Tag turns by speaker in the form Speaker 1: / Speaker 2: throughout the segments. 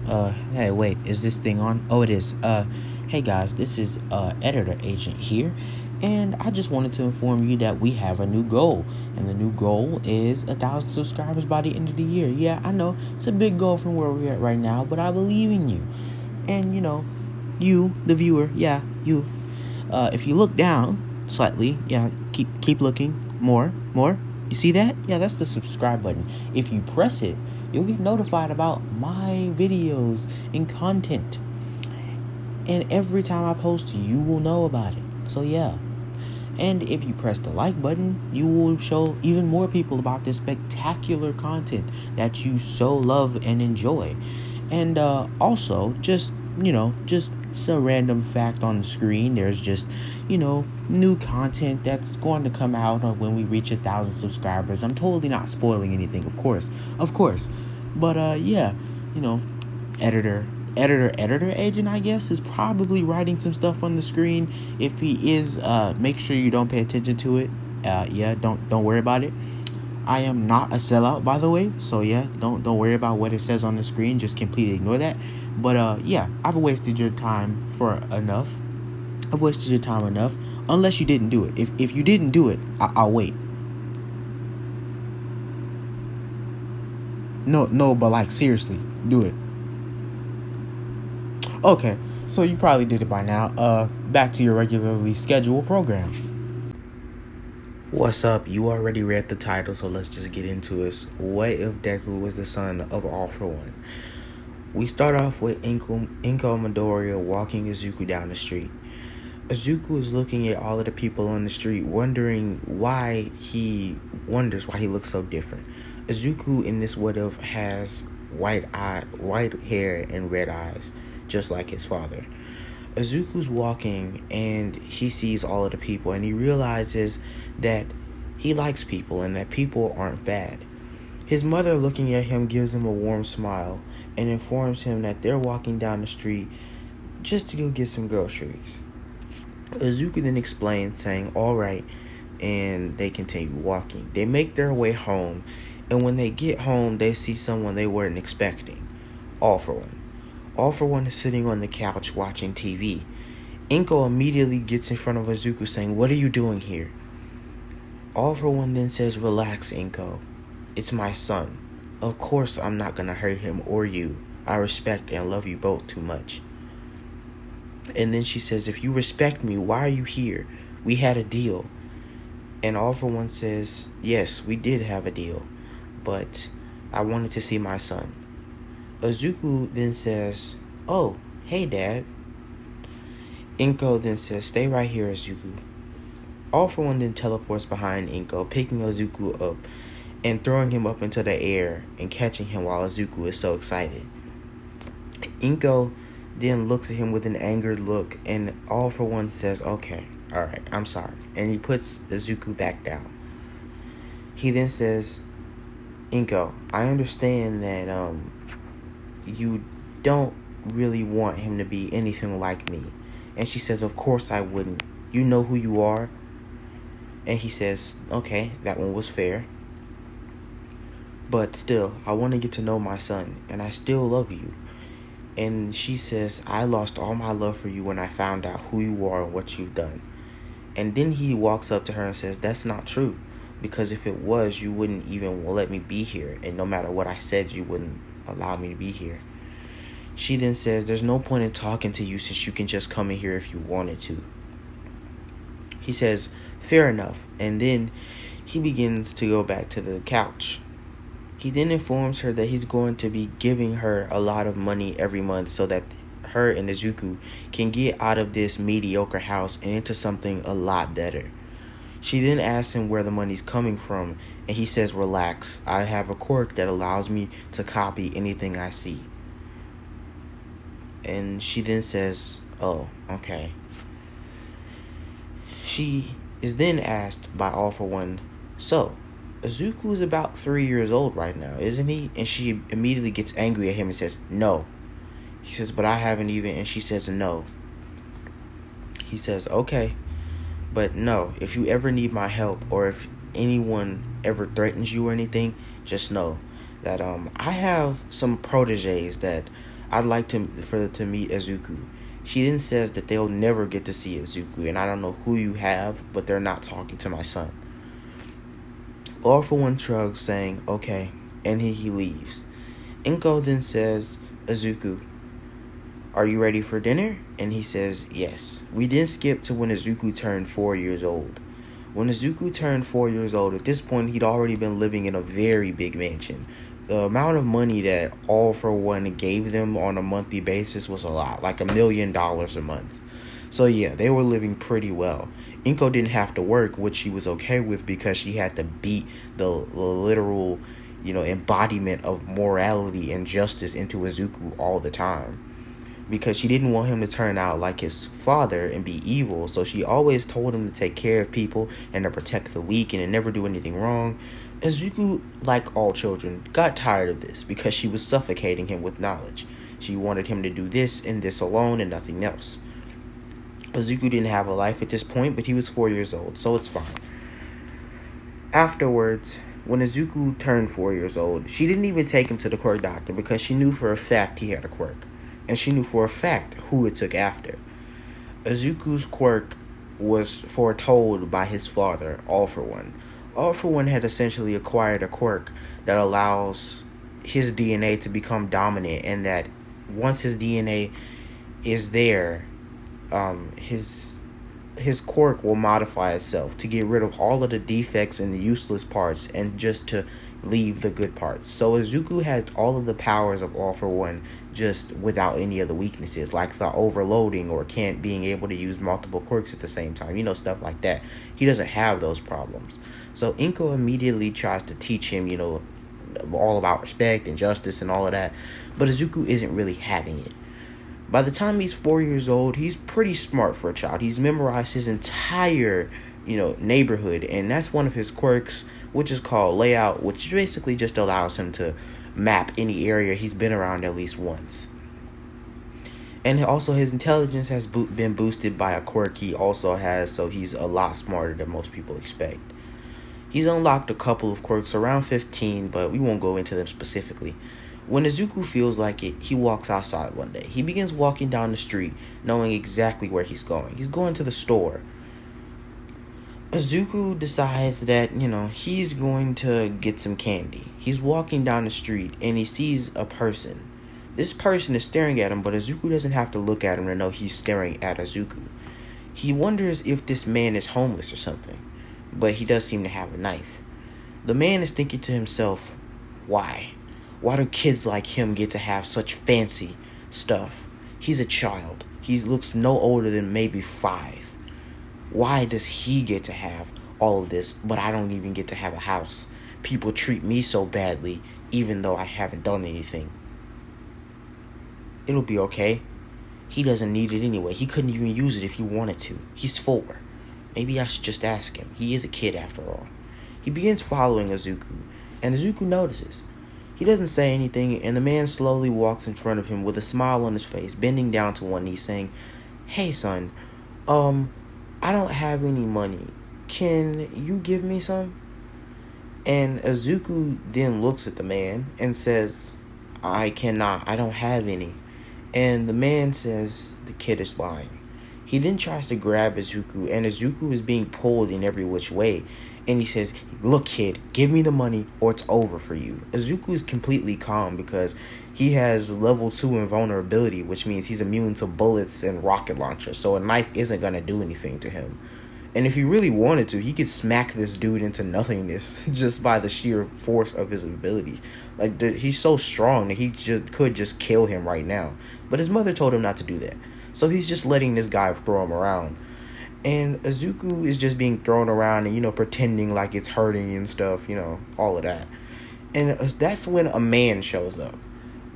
Speaker 1: Hey, wait, is this thing on? Oh, it is. Hey guys, this is, Editor Agent here, and I just wanted to inform you that we have a new goal, and the new goal is 1,000 subscribers by the end of the year. Yeah, I know, it's a big goal from where we're at right now, but I believe in you. And, you, the viewer, yeah, you, if you look down slightly, yeah, keep looking, more. You see that? Yeah, that's the subscribe button. If you press it, you'll get notified about my videos and content. And every time I post, you will know about it. So yeah. And if you press the like button, you will show even more people about this spectacular content that you so love and enjoy. And also, just a random fact on the screen. There's just, new content that's going to come out when we reach 1,000 subscribers. I'm totally not spoiling anything, of course. But yeah, you know, editor editor agent, I guess, is probably writing some stuff on the screen. If he is, make sure you don't pay attention to it. Yeah, don't worry about it. I am not a sellout, by the way, so yeah, don't worry about what it says on the screen. Just completely ignore that. But yeah, I've wasted your time enough. Unless you didn't do it. If you didn't do it, I'll wait. No, but like seriously, do it. Okay, so you probably did it by now. Back to your regularly scheduled program. What's up? You already read the title, so let's just get into it. What if Deku was the son of All For One? We start off with Inko Midoriya walking Izuku down the street. Izuku is looking at all of the people on the street, wondering why he looks so different. Izuku in this what if has white hair and red eyes, just like his father. Izuku's walking and he sees all of the people and he realizes that he likes people and that people aren't bad. His mother, looking at him, gives him a warm smile and informs him that they're walking down the street just to go get some groceries. Izuku then explains, saying, "Alright," and they continue walking. They make their way home, and when they get home, they see someone they weren't expecting. All For One. All For One is sitting on the couch watching TV. Inko immediately gets in front of Izuku, saying, "What are you doing here?" All For One then says, "Relax, Inko. It's my son. Of course I'm not gonna hurt him or you. I respect and love you both too much." And then she says, "If you respect me, why are you here? We had a deal." And All For One says, "Yes, we did have a deal, but I wanted to see my son." Izuku then says, "Oh, hey, Dad." Inko then says, "Stay right here, Izuku." All For One then teleports behind Inko, picking Izuku up and throwing him up into the air and catching him while Izuku is so excited. Inko then looks at him with an angered look, and All For One says, "Okay, alright, I'm sorry." And he puts Izuku back down. He then says, "Inko, I understand that you don't really want him to be anything like me." And she says, "Of course I wouldn't. You know who you are." And he says, "Okay, that one was fair. But still, I want to get to know my son, and I still love you." And she says, "I lost all my love for you when I found out who you are and what you've done." And then he walks up to her and says, "That's not true. Because if it was, you wouldn't even let me be here. And no matter what I said, you wouldn't allow me to be here." She then says, "There's no point in talking to you since you can just come in here if you wanted to." He says, "Fair enough." And then he begins to go back to the couch. He then informs her that he's going to be giving her a lot of money every month so that her and Izuku can get out of this mediocre house and into something a lot better. She then asks him where the money's coming from, and he says, "Relax, I have a quirk that allows me to copy anything I see." And she then says, "Oh, okay." She is then asked by All For One, "So, Izuku is about 3 years old right now, isn't he?" And she immediately gets angry at him and says, "No." He says, "But I haven't even," and she says, "No." He says, "Okay, but no, if you ever need my help or if anyone ever threatens you or anything, just know that I have some proteges that I'd like for them to meet Izuku. She then says that they'll never get to see Izuku, and I don't know who you have, but they're not talking to my son. All for One shrugs, saying, okay, and he leaves. Inko then says, Izuku, are you ready for dinner? And he says, yes. We then skip to when Izuku turned 4 years old. When Izuku turned 4 years old, at this point he'd already been living in a very big mansion. The amount of money that All for One gave them on a monthly basis was a lot, like $1 million a month. So yeah, they were living pretty well. Inko didn't have to work, which she was okay with because she had to beat the literal, embodiment of morality and justice into Izuku all the time. Because she didn't want him to turn out like his father and be evil, so she always told him to take care of people and to protect the weak and to never do anything wrong. Izuku, like all children, got tired of this because she was suffocating him with knowledge. She wanted him to do this and this alone and nothing else. Izuku didn't have a life at this point, but he was 4 years old, so it's fine. Afterwards, when Izuku turned 4 years old, she didn't even take him to the quirk doctor because she knew for a fact he had a quirk. And she knew for a fact who it took after. Izuku's quirk was foretold by his father, All for One. All for One had essentially acquired a quirk that allows his DNA to become dominant, and that once his DNA is there, his quirk will modify itself to get rid of all of the defects and the useless parts and just to leave the good parts. So Izuku has all of the powers of All for One just without any of the weaknesses, like the overloading or can't being able to use multiple quirks at the same time, stuff like that. He doesn't have those problems. So Inko immediately tries to teach him, all about respect and justice and all of that, but Izuku isn't really having it. By the time he's 4 years old, he's pretty smart for a child. He's memorized his entire, neighborhood, and that's one of his quirks, which is called Layout, which basically just allows him to map any area he's been around at least once. And also his intelligence has been boosted by a quirk he also has, so he's a lot smarter than most people expect. He's unlocked a couple of quirks around 15, but we won't go into them specifically. When Izuku feels like it, he walks outside one day. He begins walking down the street, knowing exactly where he's going. He's going to the store. Izuku decides that, he's going to get some candy. He's walking down the street and he sees a person. This person is staring at him, but Izuku doesn't have to look at him to know he's staring at Izuku. He wonders if this man is homeless or something, but he does seem to have a knife. The man is thinking to himself, why? Why do kids like him get to have such fancy stuff? He's a child. He looks no older than maybe 5. Why does he get to have all of this, but I don't even get to have a house? People treat me so badly, even though I haven't done anything. It'll be okay. He doesn't need it anyway. He couldn't even use it if he wanted to. He's 4. Maybe I should just ask him. He is a kid after all. He begins following Izuku, and Izuku notices. He doesn't say anything, and the man slowly walks in front of him with a smile on his face, bending down to one knee, saying, "Hey, son, I don't have any money. Can you give me some?" And Izuku then looks at the man and says, "I cannot. I don't have any." And the man says the kid is lying. He then tries to grab Izuku, and Izuku is being pulled in every which way. And he says, "Look, kid, give me the money or it's over for you." Izuku is completely calm because he has level 2 invulnerability, which means he's immune to bullets and rocket launchers. So a knife isn't going to do anything to him. And if he really wanted to, he could smack this dude into nothingness just by the sheer force of his ability. He's so strong that he could just kill him right now. But his mother told him not to do that. So he's just letting this guy throw him around. And Izuku is just being thrown around and, pretending like it's hurting and stuff, all of that. And that's when a man shows up.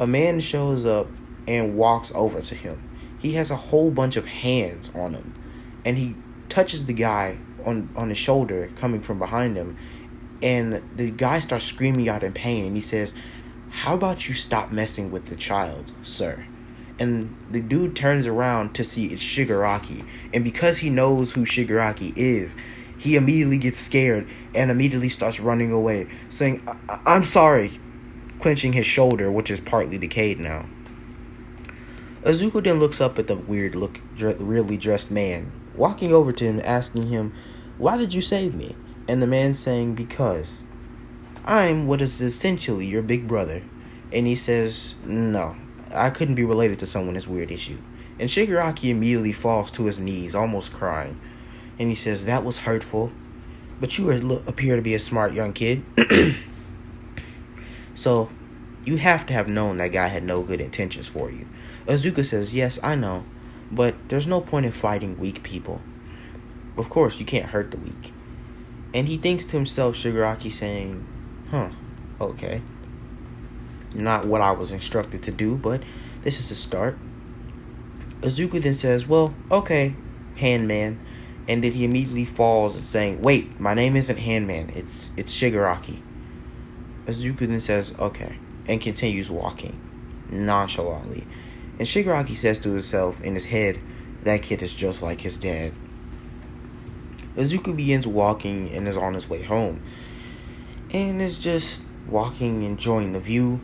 Speaker 1: A man shows up and walks over to him. He has a whole bunch of hands on him. And he touches the guy on his shoulder coming from behind him. And the guy starts screaming out in pain. And he says, "How about you stop messing with the child, sir?" And the dude turns around to see it's Shigaraki. And because he knows who Shigaraki is, he immediately gets scared and immediately starts running away, saying, "I'm sorry," clenching his shoulder, which is partly decayed now. Izuku then looks up at the weirdly dressed man, walking over to him, asking him, "Why did you save me?" And the man saying, "Because I'm what is essentially your big brother." And he says, "No, I couldn't be related to someone as weird as you." And Shigaraki immediately falls to his knees, almost crying. And he says, "That was hurtful, but you appear to be a smart young kid. So, you have to have known that guy had no good intentions for you." Izuku says, "Yes, I know, but there's no point in fighting weak people. Of course, you can't hurt the weak." And he thinks to himself, Shigaraki saying, okay. Not what I was instructed to do, but this is a start." Izuku then says, "Well, okay, Handman." And then he immediately falls saying, "Wait, my name isn't Handman, it's Shigaraki." Izuku then says, "Okay," and continues walking, nonchalantly. And Shigaraki says to himself in his head, "That kid is just like his dad." Izuku begins walking and is on his way home. And is just walking, enjoying the view,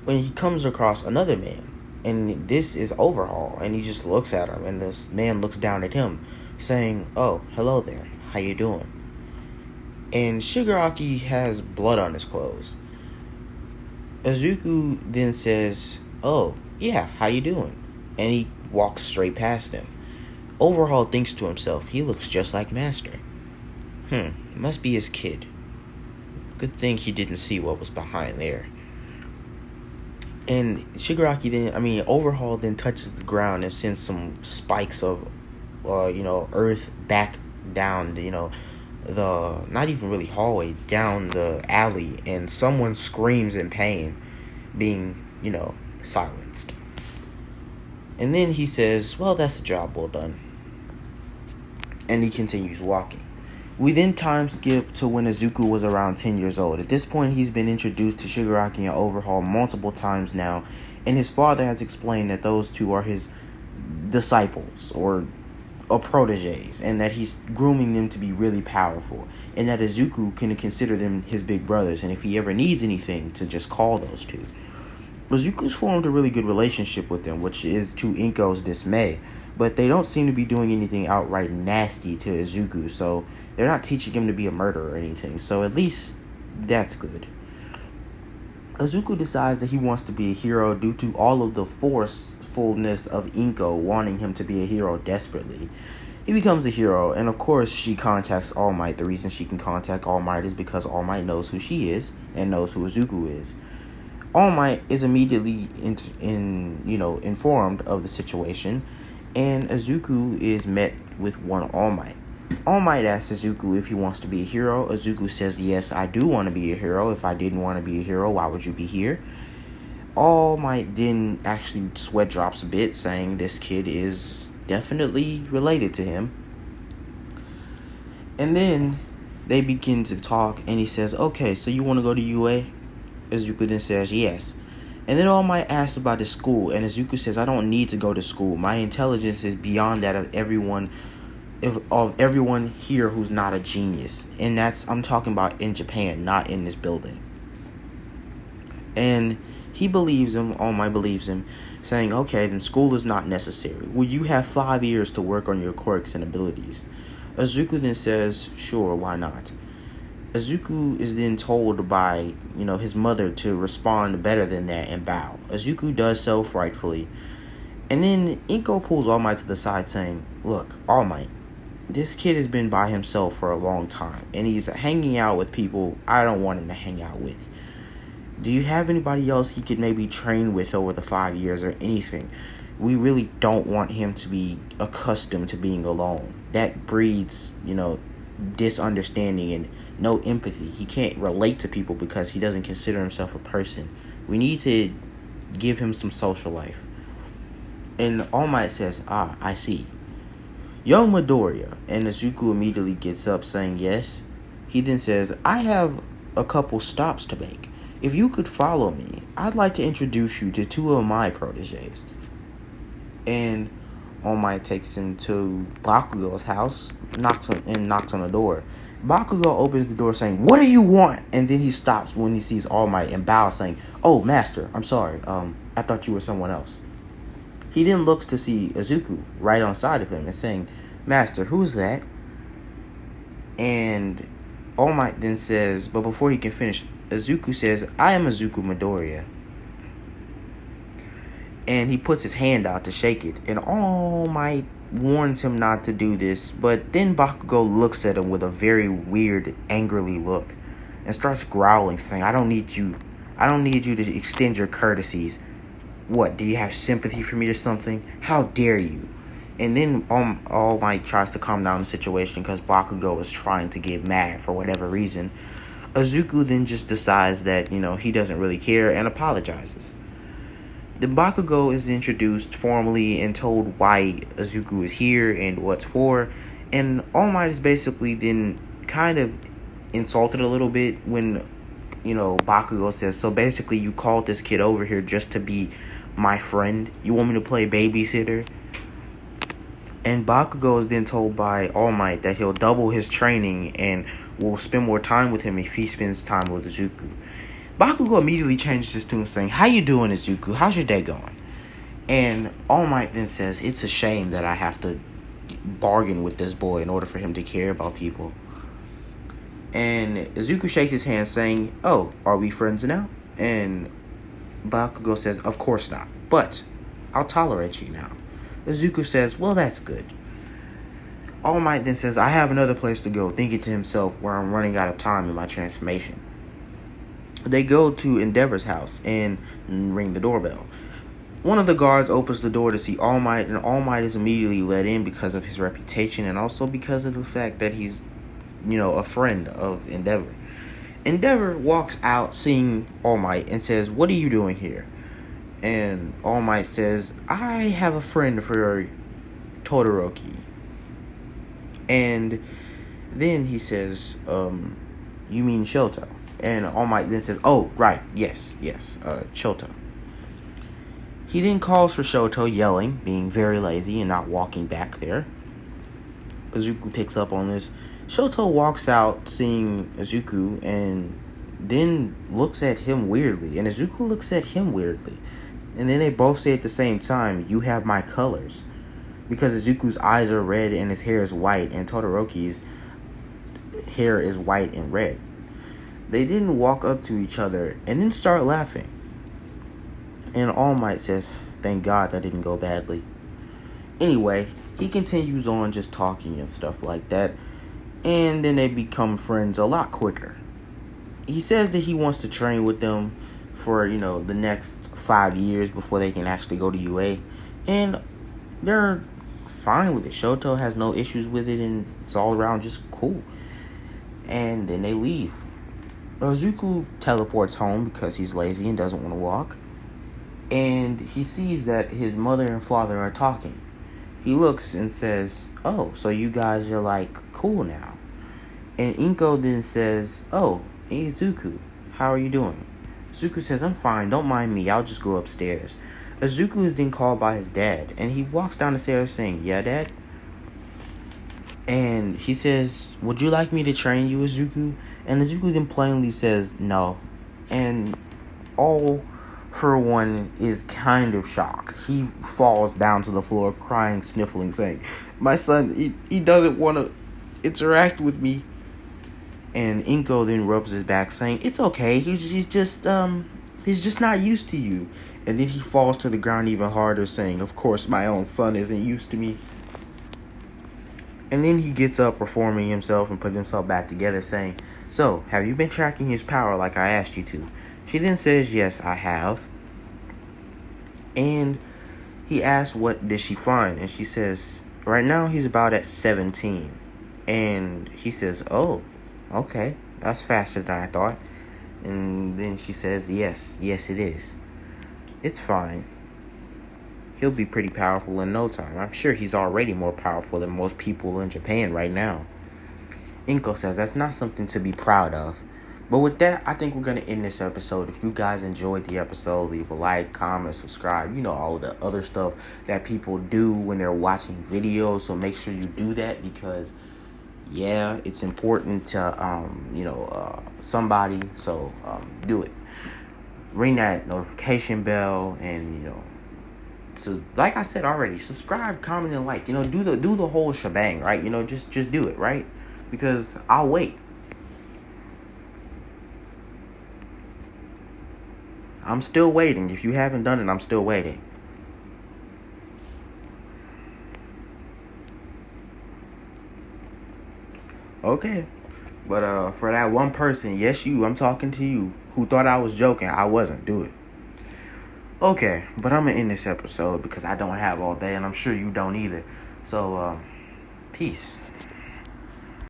Speaker 1: when he comes across another man. And this is Overhaul. And he just looks at him, and this man looks down at him, saying, "Oh, hello there. How you doing?" And Shigaraki has blood on his clothes. Izuku then says, "Oh, yeah, how you doing?" And he walks straight past him. Overhaul thinks to himself, he looks just like Master. Must be his kid. Good thing he didn't see what was behind there. And Overhaul then touches the ground and sends some spikes of, earth back down the not even really hallway, down the alley, and someone screams in pain, being, silenced. And then he says, "Well, that's a job well done." And he continues walking. We then time skip to when Izuku was around 10 years old. At this point, he's been introduced to Shigaraki and Overhaul multiple times now, and his father has explained that those two are his disciples, or proteges, and that he's grooming them to be really powerful, and that Izuku can consider them his big brothers, and if he ever needs anything, to just call those two. Izuku's formed a really good relationship with them, which is to Inko's dismay, but they don't seem to be doing anything outright nasty to Izuku, so they're not teaching him to be a murderer or anything, so at least that's good. Izuku decides that he wants to be a hero due to all of the forcefulness of Inko wanting him to be a hero desperately. He becomes a hero, and of course she contacts All Might. The reason she can contact All Might is because All Might knows who she is and knows who Izuku is. All Might is immediately informed of the situation, and Izuku is met with one All Might. All Might asks Izuku if he wants to be a hero. Izuku says, "Yes, I do want to be a hero. If I didn't want to be a hero, why would you be here?" All Might then actually sweat drops a bit, saying this kid is definitely related to him. And then they begin to talk, and he says, "Okay, so you want to go to UA?" Izuku then says, "Yes." And then All Might asks about his school, and Izuku says, "I don't need to go to school. My intelligence is beyond that of everyone here who's not a genius." And I'm talking about in Japan, not in this building. And he believes him, All Might believes him, saying, "Okay, then school is not necessary. Will you have 5 years to work on your quirks and abilities?" Izuku then says, "Sure, why not?" Izuku is then told by, his mother to respond better than that and bow. Izuku does so frightfully. And then Inko pulls All Might to the side saying, "Look, All Might, this kid has been by himself for a long time, and he's hanging out with people I don't want him to hang out with. Do you have anybody else he could maybe train with over the 5 years or anything? We really don't want him to be accustomed to being alone. That breeds, misunderstanding and no empathy. He can't relate to people because he doesn't consider himself a person. We need to give him some social life." And All Might says, "Ah, I see. Young Midoriya." And Izuku immediately gets up saying yes. He then says, "I have a couple stops to make. If you could follow me, I'd like to introduce you to two of my proteges." And All Might takes him to Bakugo's house, knocks on the door. Bakugo opens the door saying, "What do you want?" And then he stops when he sees All Might and bows saying, "Oh, Master, I'm sorry. I thought you were someone else." He then looks to see Izuku right on side of him and saying, "Master, who's that?" And All Might then says, but before he can finish, Izuku says, "I am Izuku Midoriya." And he puts his hand out to shake it, and All Might warns him not to do this, but then Bakugo looks at him with a very weird, angrily look, and starts growling, saying, I don't need you to extend your courtesies. What, do you have sympathy for me or something? How dare you? And then All Might tries to calm down the situation because Bakugo is trying to get mad for whatever reason. Izuku then just decides that, he doesn't really care and apologizes. The Bakugo is introduced formally and told why Izuku is here and what's for, and All Might is basically then kind of insulted a little bit when, Bakugo says, so basically you called this kid over here just to be my friend? You want me to play babysitter? And Bakugo is then told by All Might that he'll double his training and will spend more time with him if he spends time with Izuku. Bakugo immediately changes his tune, saying, how you doing, Izuku? How's your day going? And All Might then says, it's a shame that I have to bargain with this boy in order for him to care about people. And Izuku shakes his hand, saying, oh, are we friends now? And Bakugo says, of course not, but I'll tolerate you now. Izuku says, well, that's good. All Might then says, I have another place to go, thinking to himself where I'm running out of time in my transformation. They go to Endeavor's house and ring the doorbell. One of the guards opens the door to see All Might, and All Might is immediately let in because of his reputation and also because of the fact that he's, a friend of Endeavor. Endeavor walks out seeing All Might and says, what are you doing here? And All Might says, I have a friend for Todoroki. And then he says, you mean Shoto? And All Might then says, oh, right, yes, Shoto. He then calls for Shoto, yelling, being very lazy and not walking back there. Izuku picks up on this. Shoto walks out seeing Izuku and then looks at him weirdly. And Izuku looks at him weirdly. And then they both say at the same time, you have my colors. Because Izuku's eyes are red and his hair is white, and Todoroki's hair is white and red. They then walk up to each other and then start laughing. And All Might says, thank God that didn't go badly. Anyway, he continues on just talking and stuff like that. And then they become friends a lot quicker. He says that he wants to train with them for, the next 5 years before they can actually go to UA. And they're fine with it. Shoto has no issues with it, and it's all around just cool. And then they leave. Izuku teleports home because he's lazy and doesn't want to walk. And he sees that his mother and father are talking. He looks and says, oh, so you guys are like cool now. And Inko then says, oh, hey Izuku, how are you doing? Izuku says, I'm fine, don't mind me, I'll just go upstairs. Izuku is then called by his dad, and he walks down the stairs saying, yeah, Dad? And he says, would you like me to train you, Izuku? And Izuku then plainly says, no. And All for one is kind of shocked. He falls down to the floor crying, sniffling, saying, my son, he doesn't want to interact with me. And Inko then rubs his back, saying, it's okay, he's just not used to you. And then he falls to the ground even harder, saying, of course my own son isn't used to me. And then he gets up, reforming himself and putting himself back together, saying, so, have you been tracking his power like I asked you to? She then says, yes, I have. And he asks, what did she find? And she says, right now he's about at 17. And he says, oh, okay, that's faster than I thought. And then she says, yes, it is. It's fine. He'll be pretty powerful in no time. I'm sure he's already more powerful than most people in Japan right now. Inko says that's not something to be proud of. But with that, I think we're going to end this episode. If you guys enjoyed the episode, leave a like, comment, subscribe. All of the other stuff that people do when they're watching videos. So make sure you do that because, yeah, it's important to, somebody. So do it. Ring that notification bell and, So, like I said already, subscribe, comment, and like. Do the whole shebang, right? Just do it, right? Because I'll wait. I'm still waiting. If you haven't done it, I'm still waiting. Okay. But for that one person, yes, I'm talking to you, who thought I was joking, I wasn't. Do it. Okay, but I'm gonna end this episode because I don't have all day, and I'm sure you don't either. So, peace.